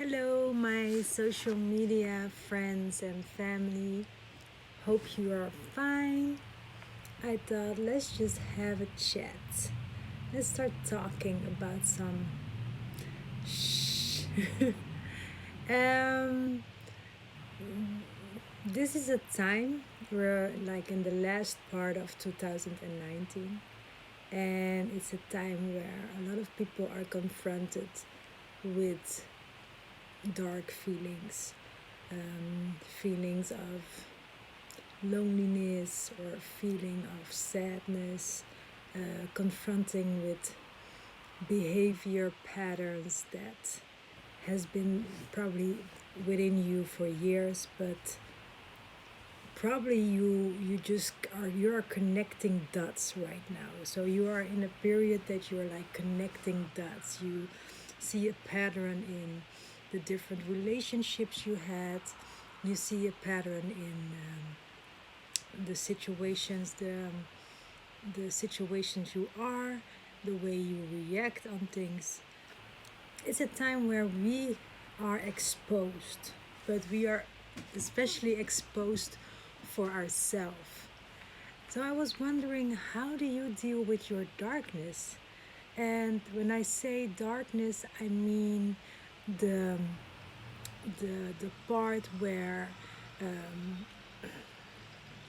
Hello, my social media friends and family. Hope you are fine. I thought let's just have a chat. Let's start talking about some shh. um, this is a time we're like in the last part of 2019, and it's a time where a lot of people are confronted with dark feelings, feelings of loneliness or feeling of sadness, confronting with behavior patterns that has been probably within you for years, but probably you're connecting dots right now. So you are in a period that you're like connecting dots. You see a pattern in the different relationships you had. You see a pattern in the situations, the situations you are, the way you react on things. It's a time where we are exposed, but we are especially exposed for ourselves. So I was wondering, how do you deal with your darkness? And when I say darkness, I mean the the part where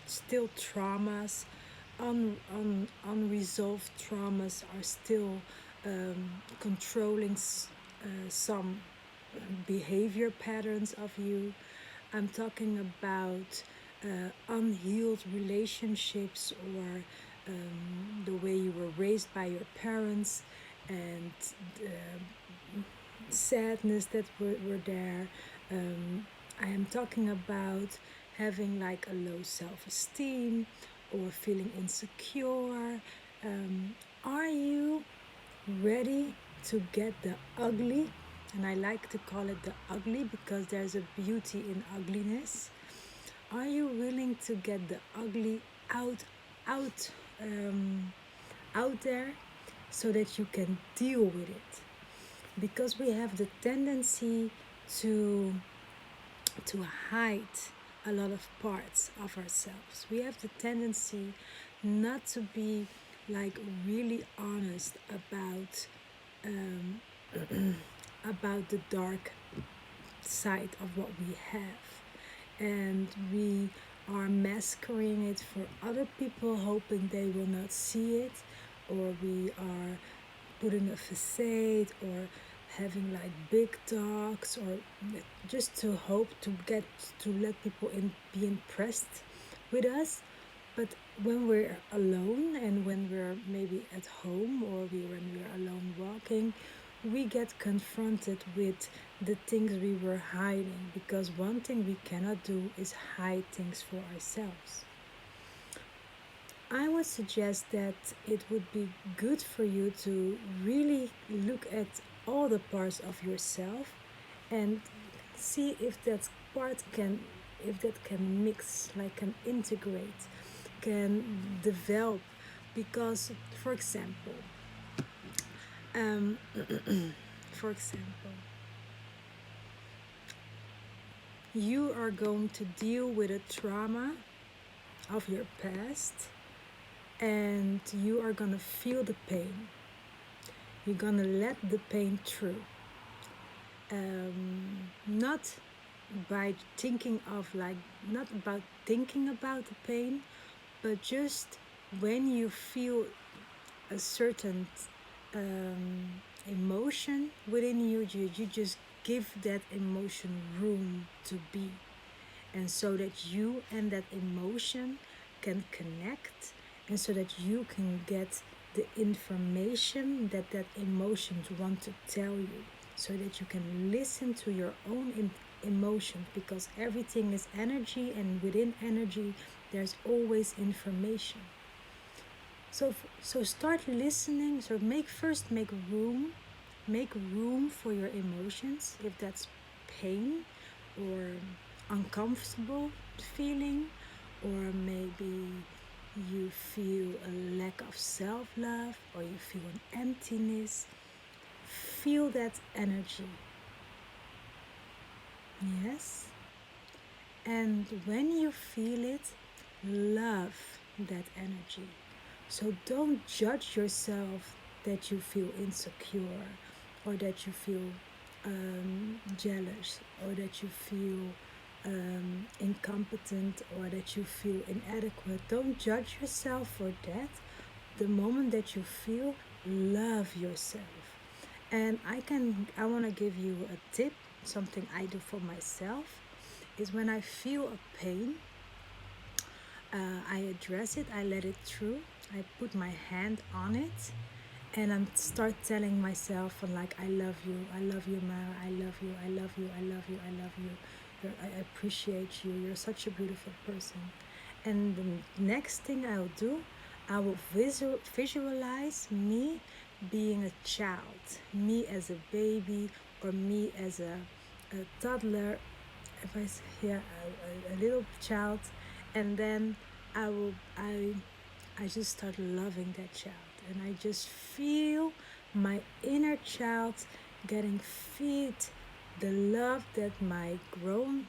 still traumas, unresolved traumas are still controlling some behavior patterns of you. I'm talking about unhealed relationships or the way you were raised by your parents and the sadness that were there. I am talking about having like a low self esteem or feeling insecure. Are you ready to get the ugly? And I like to call it the ugly because there's a beauty in ugliness. Are you willing to get the ugly out, um, out there so that you can deal with it? Because we have the tendency to to hide a lot of parts of ourselves. We have the tendency not to be like really honest um, about the dark side of what we have, and we are masquerading it for other people, hoping they will not see it, or we are putting a facade or having like big talks or just to hope to get to let people be impressed with us. But when we're alone and when we're maybe at home or when we're alone walking, we get confronted with the things we were hiding, because one thing we cannot do is hide things for ourselves. I would suggest that it would be good for you to really look at all the parts of yourself and see if that part can, if that can mix, like can integrate, can develop. Because for example, um, for example, you are going to deal with a trauma of your past, and you are gonna feel the pain. You're gonna let the pain through. Not by thinking of like, not about thinking about the pain, but just when you feel a certain emotion within you, you just give that emotion room to be, and so that you and that emotion can connect, and so that you can get the information that that emotions want to tell you, so that you can listen to your own emotions, because everything is energy, and within energy there's always information. So start listening. So make room for your emotions, if that's pain or uncomfortable feeling, or maybe you feel a lack of self-love, or you feel an emptiness. Feel that energy. Yes. And when you feel it, love that energy. So don't judge yourself that you feel insecure or that you feel jealous or that you feel incompetent or that you feel inadequate. Don't judge yourself for that. The moment that you feel, love yourself. And I want to give you a tip, something I do for myself is when I feel a pain, I address it, I let it through, I put my hand on it, and I start telling myself, like, I love you, Mara, I love you, I love you, I love you, I love you. I appreciate you. You're such a beautiful person. And the next thing I'll do, I will visualize me being a child, me as a baby, or me as a toddler, if I hear a little child, and then I will I just start loving that child, and I just feel my inner child getting fed the love that my grown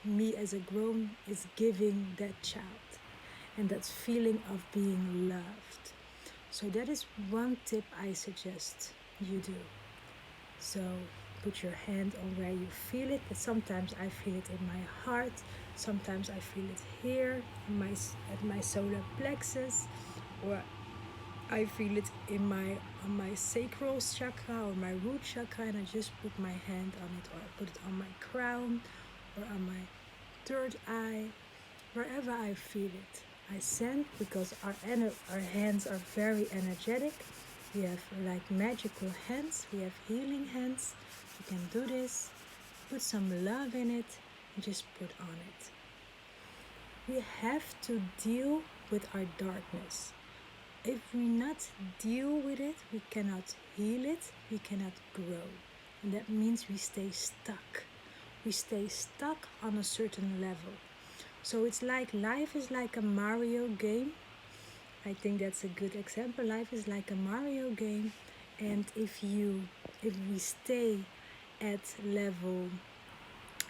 me as a grown is giving that child, and that feeling of being loved. So that is one tip I suggest you do. So put your hand on where you feel it. But sometimes I feel it in my heart. Sometimes I feel it here at my solar plexus, or I feel it in my on my sacral chakra or my root chakra, and I just put my hand on it, or I put it on my crown or on my third eye, wherever I feel it. I send, because our hands are very energetic. We have like magical hands. We have healing hands. You can do this. Put some love in it and just put on it. We have to deal with our darkness. If we not deal with it, we cannot heal it, we cannot grow. And that means we stay stuck. We stay stuck on a certain level. So it's like life is like a Mario game. I think that's a good example. Life is like a Mario game, and if we stay at level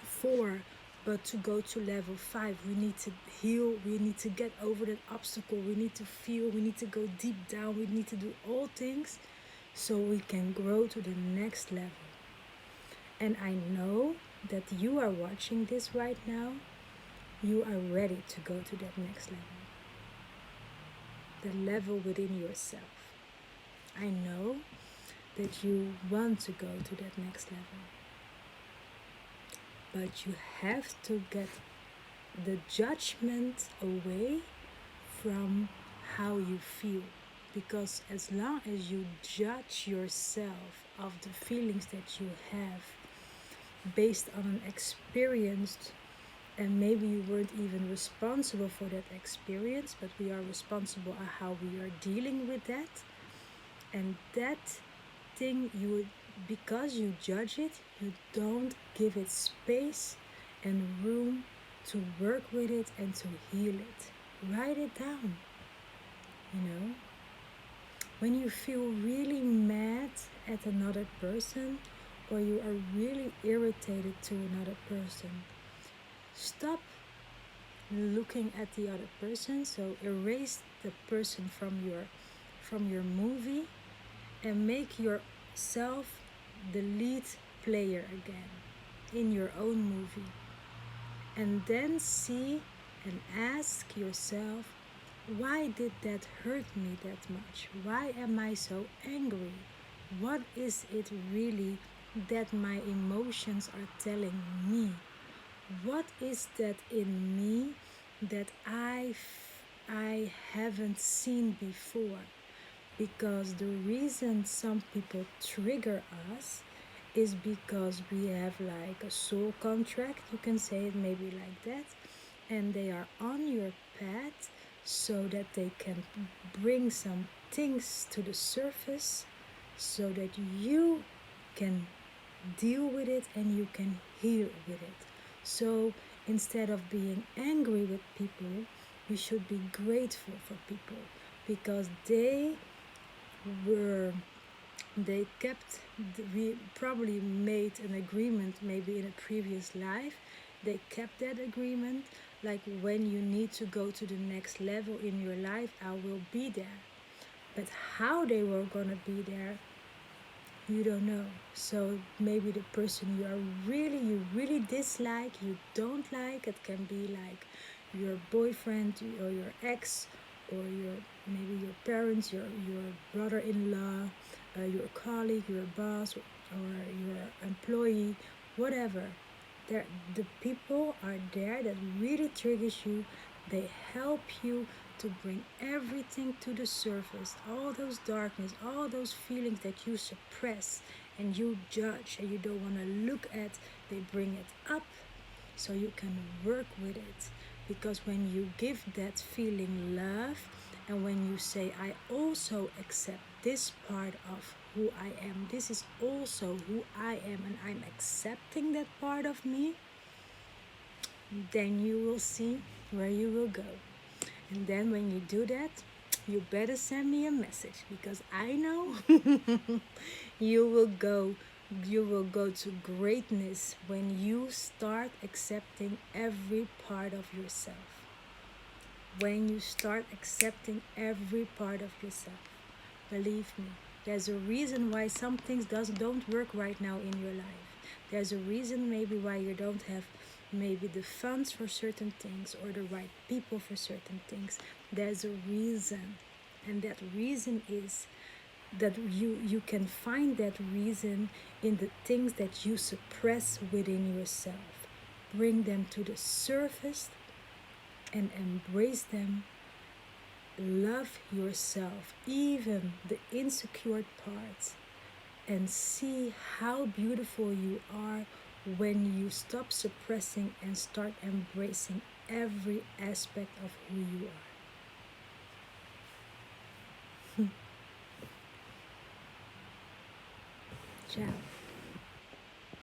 4, but to go to level 5, we need to heal, we need to get over that obstacle, we need to feel, we need to go deep down, we need to do all things so we can grow to the next level. And I know that you are watching this right now, you are ready to go to that next level. The level within yourself. I know that you want to go to that next level. But you have to get the judgment away from how you feel. Because as long as you judge yourself of the feelings that you have based on an experience, and maybe you weren't even responsible for that experience, but we are responsible for how we are dealing with that. And that thing, because you judge it, you don't give it space and room to work with it and to heal it. Write it down. When you feel really mad at another person, or you are really irritated to another person, stop looking at the other person. So erase the person from your movie and make yourself the lead player again in your own movie. And then see and ask yourself, why did that hurt me that much? Why am I so angry? What is it really that my emotions are telling me? What is that in me that I haven't seen before? Because the reason some people trigger us is because we have like a soul contract, you can say it maybe like that, and they are on your path so that they can bring some things to the surface so that you can deal with it and you can heal with it. So instead of being angry with people, we should be grateful for people, because they were they kept, we probably made an agreement maybe in a previous life. They kept that agreement, like when you need to go to the next level in your life, I will be there. But how they were gonna be there, you don't know. So maybe the person you really dislike, you don't like, it can be like your boyfriend or your ex, or your, maybe your parents, your brother-in-law, your colleague, your boss, or your employee, whatever. There, the people are there that really triggers you. They help you to bring everything to the surface, all those darkness, all those feelings that you suppress and you judge and you don't want to look at. They bring it up so you can work with it. Because when you give that feeling love, and when you say, I also accept this part of who I am, this is also who I am, and I'm accepting that part of me, then you will see where you will go. And then when you do that, you better send me a message, because I know you will go you will go to greatness when you start accepting every part of yourself. When you start accepting every part of yourself, believe me, there's a reason why some things don't work right now in your life. There's a reason maybe why you don't have maybe the funds for certain things or the right people for certain things. There's a reason. And that reason is that you can find that reason in the things that you suppress within yourself. Bring them to the surface and embrace them. Love yourself, even the insecure parts, and see how beautiful you are when you stop suppressing and start embracing every aspect of who you are. Ciao.